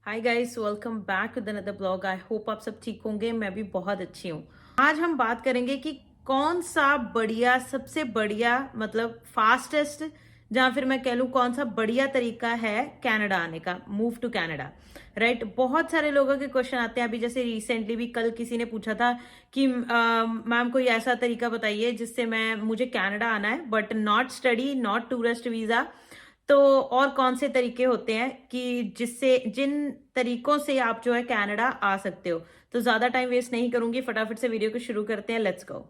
Hi guys, welcome back with another blog. I hope आप सब ठीक होंगे। मैं भी बहुत अच्छी हूँ। आज हम बात करेंगे कि कौन सा बढ़िया, सबसे बढ़िया मतलब फास्टेस्ट, जहाँ फिर मैं कह लूँ कौन सा बढ़िया तरीका है कनाडा आने का, मूव टू कनाडा। राइट, बहुत सारे लोगों के क्वेश्चन आते हैं। अभी जैसे रिसेंटली भी कल किसी ने पूछा था कि मैम कोई ऐसा तरीका बताइए जिससे मुझे कनाडा आना है but not study, not tourist visa. तो और कौन से तरीके होते हैं कि जिन तरीकों से आप जो है कनाडा आ सकते हो। तो ज्यादा टाइम वेस्ट नहीं करूंगी, फटाफट से वीडियो को शुरू करते हैं। Let's go.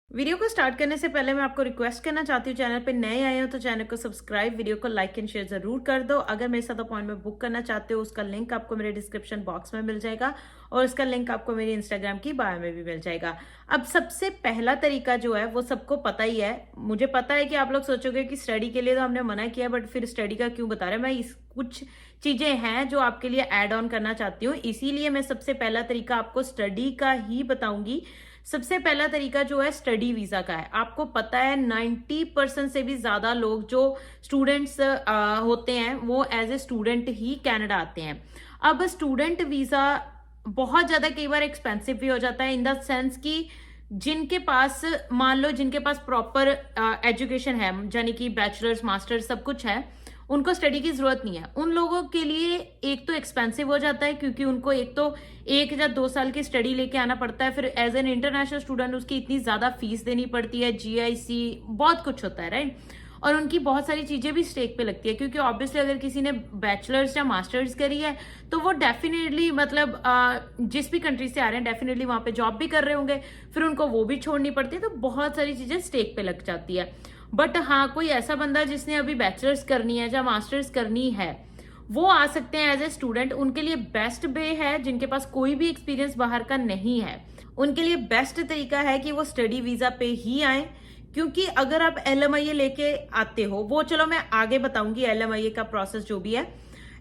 वीडियो को स्टार्ट करने से पहले मैं आपको रिक्वेस्ट करना चाहती हूँ, चैनल पे नए आए हो तो चैनल को सब्सक्राइब, वीडियो को लाइक एंड शेयर जरूर कर दो। अगर मेरे साथ अपॉइंटमेंट बुक करना चाहते हो उसका लिंक आपको मेरे डिस्क्रिप्शन बॉक्स में मिल जाएगा और इसका लिंक आपको मेरी इंस्टाग्राम की बायो में भी मिल जाएगा। अब सबसे पहला तरीका जो है वो सबको पता ही है। मुझे पता है कि आप लोग सोचोगे कि स्टडी के लिए तो हमने मना किया, बट फिर स्टडी का क्यों बता रहे हैं। कुछ चीजें हैं जो आपके लिए ऐड ऑन करना चाहती हूँ, इसीलिए मैं सबसे पहला तरीका आपको स्टडी का ही बताऊंगी। सबसे पहला तरीका जो है स्टडी वीजा का है। आपको पता है 90% से भी ज्यादा लोग जो स्टूडेंट्स होते हैं वो एज ए स्टूडेंट ही कनाडा आते हैं। अब स्टूडेंट वीजा बहुत ज्यादा कई बार एक्सपेंसिव भी हो जाता है, इन द सेंस कि जिनके पास, मान लो जिनके पास प्रॉपर एजुकेशन है, यानी कि बैचलर्स मास्टर्स सब कुछ है, उनको स्टडी की जरूरत नहीं है। उन लोगों के लिए एक तो एक्सपेंसिव हो जाता है क्योंकि उनको एक तो 1 या 2 साल की स्टडी लेके आना पड़ता है, फिर एज एन इंटरनेशनल स्टूडेंट उसकी इतनी ज्यादा फीस देनी पड़ती है, जीआईसी बहुत कुछ होता है, राइट। और उनकी बहुत सारी चीजें भी स्टेक पे लगती है क्योंकि ऑब्वियसली अगर किसी ने बैचलर्स या मास्टर्स करी है तो वो डेफिनेटली मतलब जिस भी कंट्री से आ रहे हैं डेफिनेटली वहां पे जॉब भी कर रहे होंगे, फिर उनको वो भी छोड़नी पड़ती है, तो बहुत सारी चीजें स्टेक पे लग जाती है। बट हाँ, कोई ऐसा बंदा जिसने अभी बैचलर्स करनी है या मास्टर्स करनी है वो आ सकते हैं एज ए स्टूडेंट। उनके लिए बेस्ट वे है, जिनके पास कोई भी एक्सपीरियंस बाहर का नहीं है उनके लिए बेस्ट तरीका है कि वो स्टडी वीजा पे ही आए। क्योंकि अगर आप एलएमआईए लेके आते हो, वो चलो मैं आगे बताऊंगी एलएमआईए का प्रोसेस जो भी है।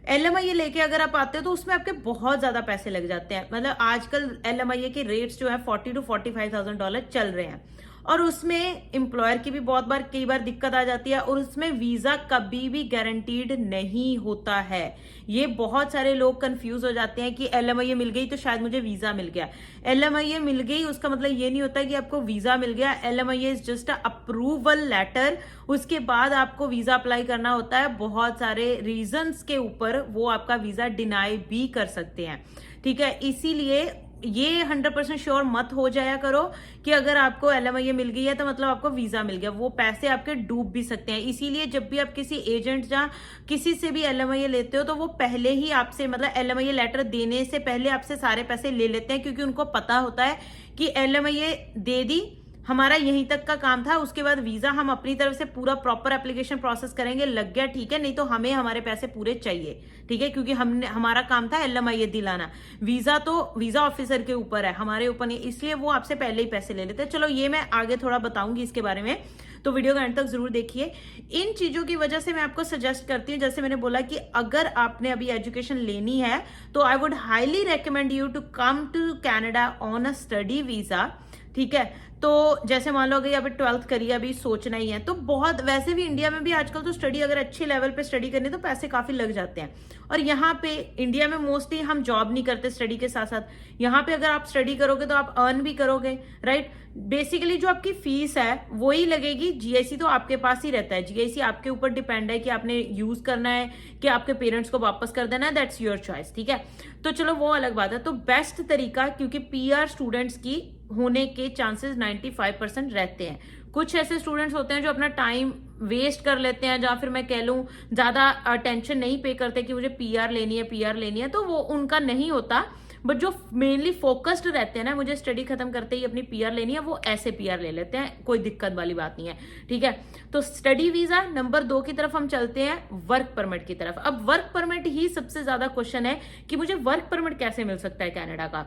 एलएमआईए लेके अगर आप आते हो तो उसमें आपके बहुत ज्यादा पैसे लग जाते हैं। मतलब आजकल एलएमआईए के रेट्स जो है $40,000 to $45,000 चल रहे हैं और उसमें एम्प्लॉयर की भी बहुत बार कई बार दिक्कत आ जाती है और उसमें वीजा कभी भी गारंटीड नहीं होता है। ये बहुत सारे लोग कंफ्यूज हो जाते हैं कि एलएमआईए मिल गई तो शायद मुझे वीजा मिल गया। एलएमआईए मिल गई उसका मतलब ये नहीं होता कि आपको वीजा मिल गया। LMIA is just a approval letter. उसके बाद आपको वीजा अप्लाई करना होता है। बहुत सारे रीजंस के ऊपर वो आपका वीजा डिनाई भी कर सकते हैं, ठीक है। इसीलिए ये 100% श्योर मत हो जाया करो कि अगर आपको एलएमआईए मिल गई है तो मतलब आपको वीजा मिल गया। वो पैसे आपके डूब भी सकते हैं। इसीलिए जब भी आप किसी एजेंट या किसी से भी एलएमआईए लेते हो तो वो पहले ही आपसे, मतलब एलएमआईए लेटर देने से पहले आपसे सारे पैसे ले लेते हैं, क्योंकि उनको पता होता है कि एलएमआईए दे दी, हमारा यहीं तक का काम था, उसके बाद वीजा हम अपनी तरफ से पूरा प्रॉपर एप्लीकेशन प्रोसेस करेंगे, लग गया ठीक है, नहीं तो हमें हमारे पैसे पूरे चाहिए, ठीक है। क्योंकि हमारा काम था एलएमआईए दिलाना। वीजा तो वीजा ऑफिसर के ऊपर है, हमारे ऊपर नहीं, इसलिए वो आपसे पहले ही पैसे ले लेते हैं। चलो ये मैं आगे थोड़ा बताऊंगी इसके बारे में, तो वीडियो का एंड तक जरूर देखिए। इन चीजों की वजह से मैं आपको सजेस्ट करती हूँ, जैसे मैंने बोला कि अगर आपने अभी एजुकेशन लेनी है तो I would highly recommend you to come to Canada on a study visa, ठीक है। तो जैसे मान लो अगर अभी 12th करिए, अभी सोचना ही है, तो बहुत, वैसे भी इंडिया में भी आजकल तो स्टडी अगर अच्छे लेवल पे स्टडी करनी तो पैसे काफी लग जाते हैं। और यहाँ पे इंडिया में मोस्टली हम जॉब नहीं करते स्टडी के साथ साथ। यहाँ पे अगर आप स्टडी करोगे तो आप अर्न भी करोगे, राइट। बेसिकली जो आपकी फीस है वही लगेगी, जीआईसी तो आपके पास ही रहता है। जीआईसी आपके ऊपर डिपेंड है कि आपने यूज करना है कि आपके पेरेंट्स को वापस कर देना है, दैट्स योर चॉइस, ठीक है। तो चलो वो अलग बात है। तो बेस्ट तरीका, क्योंकि पीआर स्टूडेंट्स की होने के चांसेस 95% रहते हैं। कुछ ऐसे स्टूडेंट्स होते हैं जो अपना टाइम वेस्ट कर लेते हैं, जहां फिर मैं कह लूं ज्यादा अटेंशन नहीं पे करते कि मुझे पीआर लेनी है, पीआर लेनी है, तो वो उनका नहीं होता। बट जो मेनली फोकस्ड रहते हैं ना, मुझे स्टडी खत्म करते ही अपनी पीआर लेनी है, वो ऐसे पीआर ले लेते हैं, कोई दिक्कत वाली बात नहीं है, ठीक है। तो स्टडी वीजा नंबर 2 की तरफ हम चलते हैं, वर्क परमिट की तरफ। अब वर्क परमिट ही सबसे ज्यादा क्वेश्चन है कि मुझे वर्क परमिट कैसे मिल सकता है कनाडा का।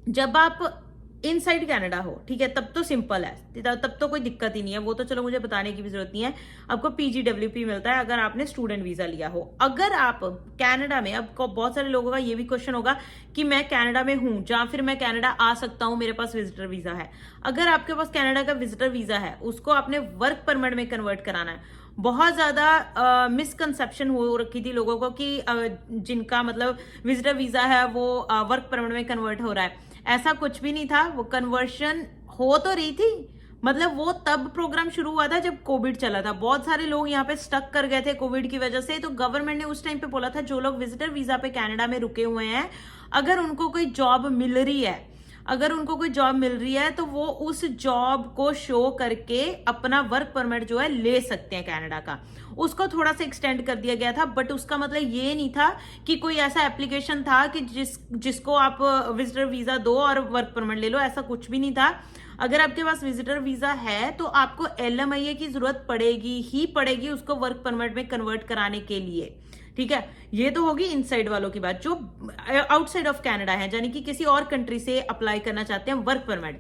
जब आप इनसाइड कनाडा हो, ठीक है, तब तो सिंपल है, तब तो कोई दिक्कत ही नहीं है, वो तो चलो मुझे बताने की भी जरूरत नहीं है। आपको पीजीडब्ल्यूपी मिलता है अगर आपने स्टूडेंट वीजा लिया हो। अगर आप कनाडा में, अब बहुत सारे लोगों का ये भी क्वेश्चन होगा कि मैं कनाडा में हूं या फिर मैं कनाडा आ सकता हूं, मेरे पास विजिटर वीजा है। अगर आपके पास कनाडा का विजिटर वीजा है, उसको आपने वर्क परमिट में कन्वर्ट कराना है बहुत ज़्यादा मिसकंसेप्शन हो रखी थी लोगों को कि जिनका मतलब विजिटर वीज़ा है वो वर्क परमिट में कन्वर्ट हो रहा है। ऐसा कुछ भी नहीं था, वो कन्वर्शन हो तो रही थी, मतलब वो तब प्रोग्राम शुरू हुआ था जब कोविड चला था। बहुत सारे लोग यहाँ पे स्टक कर गए थे कोविड की वजह से, तो गवर्नमेंट ने उस टाइम पे बोला था जो लोग विजिटर वीजा पे कनाडा में रुके हुए हैं, अगर उनको कोई जॉब मिल रही है, अगर उनको कोई जॉब मिल रही है तो वो उस जॉब को शो करके अपना वर्क परमिट जो है ले सकते हैं कनाडा का। उसको थोड़ा सा एक्सटेंड कर दिया गया था, बट उसका मतलब ये नहीं था कि कोई ऐसा एप्लीकेशन था कि जिसको आप विजिटर वीजा दो और वर्क परमिट ले लो, ऐसा कुछ भी नहीं था। अगर आपके पास विजिटर वीजा है तो आपको LMIA की जरूरत पड़ेगी ही पड़ेगी उसको वर्क परमिट में कन्वर्ट कराने के लिए, ठीक है। ये तो होगी इनसाइड वालों की बात। जो आउटसाइड ऑफ कनाडा है, यानी कि किसी और कंट्री से अप्लाई करना चाहते हैं वर्क परमिट,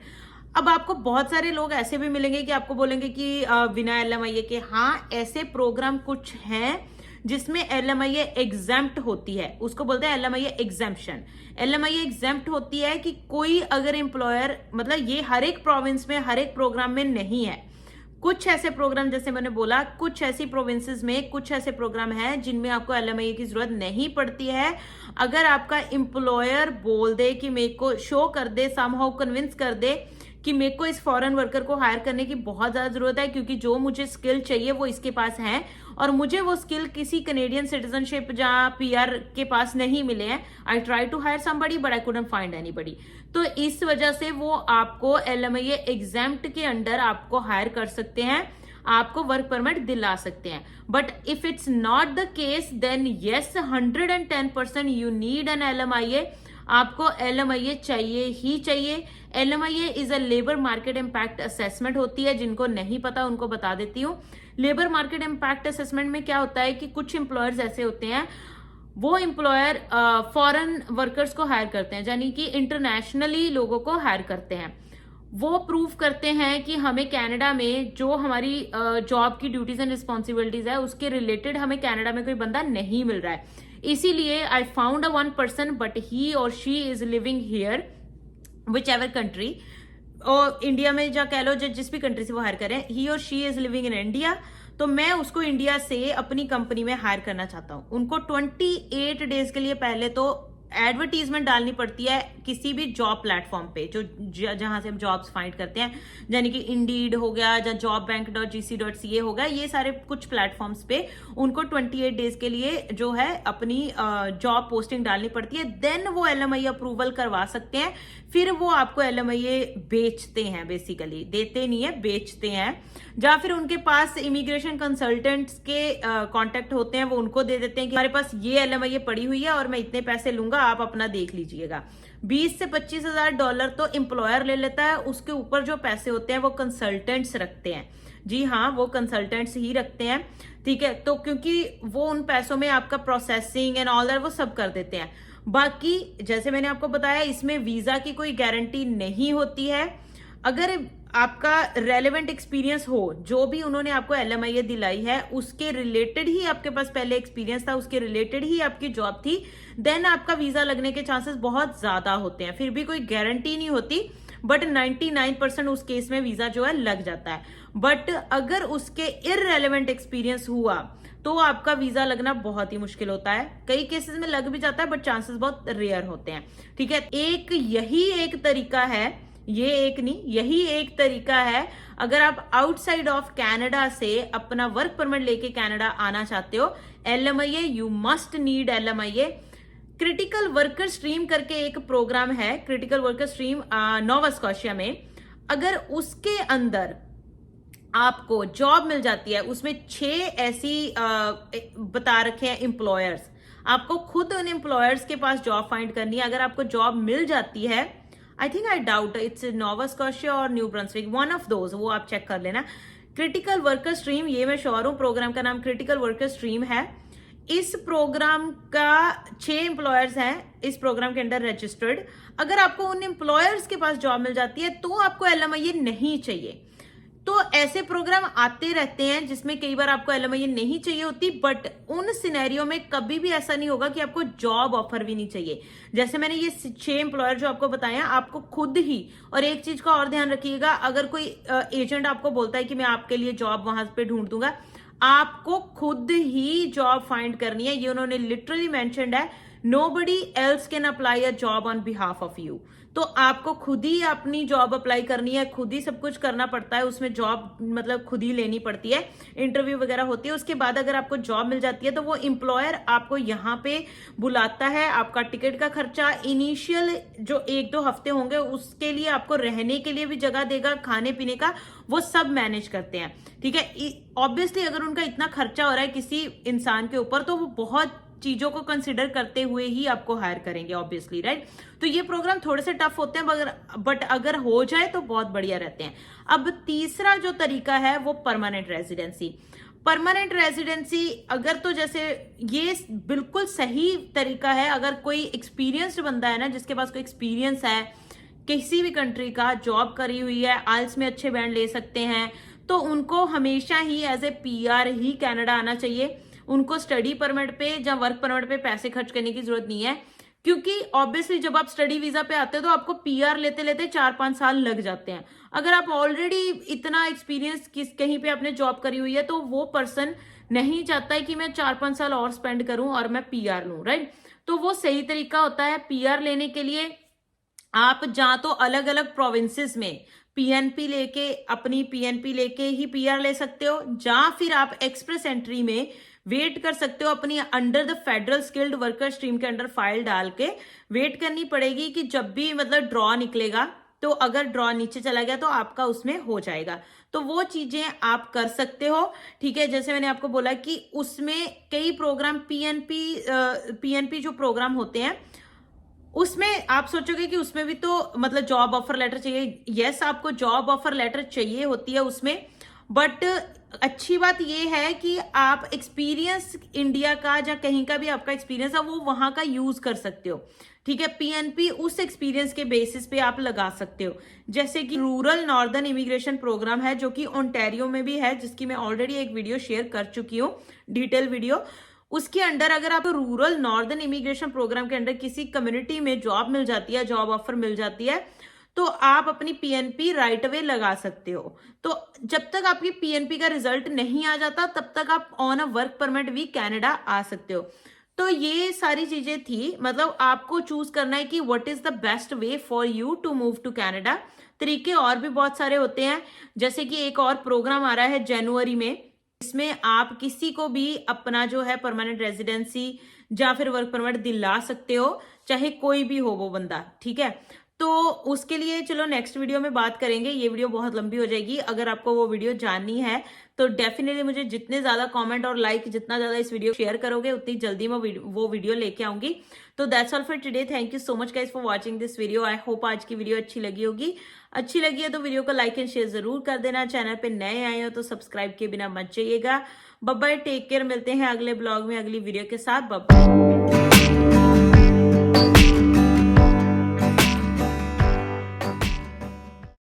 अब आपको बहुत सारे लोग ऐसे भी मिलेंगे कि आपको बोलेंगे कि बिना LMIA के, हाँ ऐसे प्रोग्राम कुछ हैं जिसमें LMIA एग्जेम्प्ट होती है, उसको बोलते हैं LMIA एग्जेम्पशन। LMIA एग्जेम्प्ट होती है कि कोई अगर एम्प्लॉयर, मतलब ये हर एक प्रोविंस में हर एक प्रोग्राम में नहीं है, कुछ ऐसे प्रोग्राम जैसे मैंने बोला, कुछ ऐसी प्रोविंसेस में कुछ ऐसे प्रोग्राम हैं जिनमें आपको LMIA की जरूरत नहीं पड़ती है। अगर आपका एम्प्लॉयर बोल दे कि मेरे को शो कर दे, समहाउ कन्विंस कर दे कि मेरे को इस फॉरेन वर्कर को हायर करने की बहुत ज्यादा जरूरत है क्योंकि जो मुझे स्किल चाहिए वो इसके पास है और मुझे वो स्किल किसी कैनेडियन सिटीजनशिप या PR के पास नहीं मिले हैं, I try to hire somebody but I couldn't find anybody, तो इस वजह से वो आपको LMIA एग्जेम्प्ट के अंडर आपको हायर कर सकते हैं, आपको वर्क परमिट दिला सकते हैं। But if it's not the case then yes 110% you need an LMIA, आपको LMIA चाहिए ही चाहिए। LMIA is a labour market impact assessment होती है, जिनको नहीं पता उनको बता देती हूँ। लेबर मार्केट इम्पैक्ट असेसमेंट में क्या होता है कि कुछ एम्प्लॉयर्स ऐसे होते हैं, वो एम्प्लॉयर फॉरेन वर्कर्स को हायर करते हैं, यानी कि इंटरनेशनली लोगों को हायर करते हैं। वो प्रूव करते हैं कि हमें कनाडा में जो हमारी जॉब की ड्यूटीज एंड रिस्पॉन्सिबिलिटीज है उसके रिलेटेड हमें कनाडा में कोई बंदा नहीं मिल रहा है, इसीलिए I found a 1% but he और she is living here which ever country, और इंडिया में जा कह लो जिस भी कंट्री से वो हायर करें, ही और she is living in India, तो मैं उसको इंडिया से अपनी कंपनी में हायर करना चाहता हूं। उनको 28 डेज के लिए पहले तो एडवर्टीजमेंट डालनी पड़ती है किसी भी जॉब प्लेटफॉर्म पे जो जहां से हम जॉब्स फाइंड करते हैं, यानी कि इंडीड हो गया या jobbank.gc.ca हो गया, ये सारे कुछ प्लेटफॉर्म्स पे उनको 28 डेज के लिए जो है अपनी जॉब पोस्टिंग डालनी पड़ती है, देन वो LMIA अप्रूवल करवा सकते हैं, फिर वो आपको LMIA बेचते हैं, बेसिकली देते नहीं है बेचते हैं, या फिर उनके पास इमिग्रेशन कंसल्टेंट्स के कांटेक्ट होते हैं, वो उनको दे देते हैं कि हमारे पास ये LMIA पड़ी हुई है और मैं इतने पैसे लूंगा, आप अपना देख लीजिएगा। 20 से 25 हजार डॉलर तो एम्प्लॉयर ले लेता है, उसके ऊपर जो पैसे होते हैं वो कंसल्टेंट्स रखते हैं। जी हाँ, वो कंसल्टेंट्स ही रखते हैं, ठीक है। तो क्योंकि वो उन पैसों में आपका प्रोसेसिंग एंड ऑल दैट वो सब कर देते हैं। बाकी जैसे मैंने आपको बताया, इसमें वीजा की कोई गारंटी नहीं होती है। अगर आपका रेलेवेंट एक्सपीरियंस हो, जो भी उन्होंने आपको LMIA दिलाई है उसके रिलेटेड ही आपके पास पहले एक्सपीरियंस था, उसके रिलेटेड ही आपकी जॉब थी, देन आपका वीजा लगने के चांसेस बहुत ज्यादा होते हैं। फिर भी कोई गारंटी नहीं होती, बट 99% उस केस में वीजा जो है लग जाता है। बट अगर उसके इररेलेवेंट एक्सपीरियंस हुआ तो आपका वीजा लगना बहुत ही मुश्किल होता है। कई केसेस में लग भी जाता है बट चांसेस बहुत रेयर होते हैं, ठीक है। यही एक तरीका है, ये एक नहीं, यही एक तरीका है। अगर आप आउटसाइड ऑफ कनाडा से अपना वर्क परमिट लेके कनाडा आना चाहते हो, LMIA, you must need LMIA। Critical worker stream करके एक प्रोग्राम है, क्रिटिकल वर्कर स्ट्रीम नोवा स्कॉशिया में, अगर उसके अंदर आपको जॉब मिल जाती है, उसमें 6 ऐसी बता रखे हैं एम्प्लॉयर्स, आपको खुद उन एम्प्लॉयर्स के पास जॉब फाइंड करनी है। अगर आपको जॉब मिल जाती है, I think I doubt it's Nova Scotia और New Brunswick, one of those, वो आप चेक कर लेना। क्रिटिकल वर्कर स्ट्रीम, ये मैं श्योर हूं, प्रोग्राम का नाम क्रिटिकल वर्कर स्ट्रीम है। इस प्रोग्राम का 6 एम्प्लॉयर्स हैं इस प्रोग्राम के अंडर रजिस्टर्ड। अगर आपको उन एम्प्लॉयर्स के पास जॉब मिल जाती है तो आपको LMIA नहीं चाहिए। तो ऐसे प्रोग्राम आते रहते हैं जिसमें कई बार आपको LMIA नहीं चाहिए होती, बट उन सिनेरियो में कभी भी ऐसा नहीं होगा कि आपको जॉब ऑफर भी नहीं चाहिए। जैसे मैंने ये 6 एम्प्लॉयर जो आपको बताए हैं, आपको खुद ही, और एक चीज का और ध्यान रखिएगा, अगर कोई एजेंट आपको बोलता है कि मैं आपके लिए जॉब वहां पे ढूंढ दूंगा, आपको खुद ही जॉब फाइंड करनी है। ये उन्होंने लिटरली मेंशन्ड है, nobody else can apply a job on behalf of you. तो आपको खुद ही अपनी जॉब अप्लाई करनी है, खुद ही सब कुछ करना पड़ता है, उसमें जॉब मतलब खुद ही लेनी पड़ती है, इंटरव्यू वगैरह होती है। उसके बाद अगर आपको जॉब मिल जाती है तो वो एम्प्लॉयर आपको यहाँ पे बुलाता है, आपका टिकट का खर्चा, इनिशियल जो 1-2 हफ्ते होंगे उसके लिए आपको रहने के लिए भी जगह देगा, खाने पीने का वो सब मैनेज करते हैं, ठीक है। ऑब्वियसली अगर उनका इतना खर्चा हो रहा है किसी इंसान के ऊपर तो वो बहुत चीजों को कंसिडर करते हुए ही आपको हायर करेंगे, ऑब्वियसली, राइट। तो ये प्रोग्राम थोड़े से टफ होते हैं बट अगर हो जाए तो बहुत बढ़िया रहते हैं। अब तीसरा जो तरीका है वो परमानेंट रेजिडेंसी। परमानेंट रेजिडेंसी अगर तो जैसे ये बिल्कुल सही तरीका है, अगर कोई एक्सपीरियंस्ड बंदा है ना, जिसके पास कोई एक्सपीरियंस है किसी भी कंट्री का, जॉब करी हुई है, आइल्स में अच्छे बैंड ले सकते हैं, तो उनको हमेशा ही एज ए पीआर ही कनाडा आना चाहिए। उनको स्टडी परमिट पे या वर्क परमिट पे पैसे खर्च करने की जरूरत नहीं है, क्योंकि ऑब्वियसली जब आप स्टडी वीजा पे आते हो तो आपको पीआर लेते लेते 4-5 साल लग जाते हैं। अगर आप ऑलरेडी इतना एक्सपीरियंस कहीं पे आपने जॉब करी हुई है तो वो पर्सन नहीं चाहता है कि मैं 4-5 साल और स्पेंड करूं और मैं पीआर लूं, राइट। तो वो सही तरीका होता है पीआर लेने के लिए। आप जहां तो अलग अलग प्रोविंसेस में पीएनपी लेके, अपनी पीएनपी लेके ही पीआर ले सकते हो, या फिर आप एक्सप्रेस एंट्री में वेट कर सकते हो, अपनी under the federal skilled worker stream के अंडर फाइल डाल के वेट करनी पड़ेगी कि जब भी मतलब ड्रॉ निकलेगा तो अगर ड्रॉ नीचे चला गया तो आपका उसमें हो जाएगा। तो वो चीजें आप कर सकते हो, ठीक है। जैसे मैंने आपको बोला कि उसमें कई प्रोग्राम पीएनपी जो प्रोग्राम होते हैं उसमें आप सोचोगे कि उसमें भी तो मतलब जॉब ऑफर लेटर चाहिए। यस, आपको जॉब ऑफर लेटर चाहिए होती है उसमें, बट अच्छी बात यह है कि आप एक्सपीरियंस इंडिया का या कहीं का भी आपका एक्सपीरियंस है वो वहां का यूज कर सकते हो, ठीक है। पीएनपी उस एक्सपीरियंस के बेसिस पे आप लगा सकते हो। जैसे कि रूरल नॉर्दर्न इमिग्रेशन प्रोग्राम है जो कि ओंटारियो में भी है, जिसकी मैं ऑलरेडी एक वीडियो शेयर कर चुकी हूँ, डिटेल वीडियो। उसके अंडर अगर आप रूरल नॉर्दर्न इमिग्रेशन प्रोग्राम के अंडर किसी कम्युनिटी में जॉब मिल जाती है, जॉब ऑफर मिल जाती है, तो आप अपनी पीएनपी राइट अवे लगा सकते हो। तो जब तक आपकी पीएनपी का रिजल्ट नहीं आ जाता तब तक आप ऑन अ वर्क परमिट भी कनाडा आ सकते हो। तो ये सारी चीजें थी, मतलब आपको चूज करना है कि what is the best way for you to move to Canada. तरीके और भी बहुत सारे होते हैं, जैसे कि एक और प्रोग्राम आ रहा है जनवरी में, इसमें आप किसी को भी अपना जो है परमानेंट रेजिडेंसी या फिर वर्क परमिट दिला सकते हो, चाहे कोई भी हो वो बंदा, ठीक है। तो उसके लिए चलो नेक्स्ट वीडियो में बात करेंगे, ये वीडियो बहुत लंबी हो जाएगी। अगर आपको वो वीडियो जाननी है तो डेफिनेटली मुझे जितने ज्यादा कमेंट और लाइक, जितना ज्यादा इस वीडियो शेयर करोगे उतनी जल्दी मैं वो वीडियो लेके आऊंगी। तो that's all for today. Thank you so much guys for watching this video. I hope आज की वीडियो अच्छी लगी होगी। अच्छी लगी है तो वीडियो को लाइक एंड शेयर जरूर कर देना। चैनल पे नए आए हो तो सब्सक्राइब किए बिना मत जाइएगा। बाय बाय, टेक केयर, मिलते हैं अगले ब्लॉग में अगली वीडियो के साथ। Bye bye.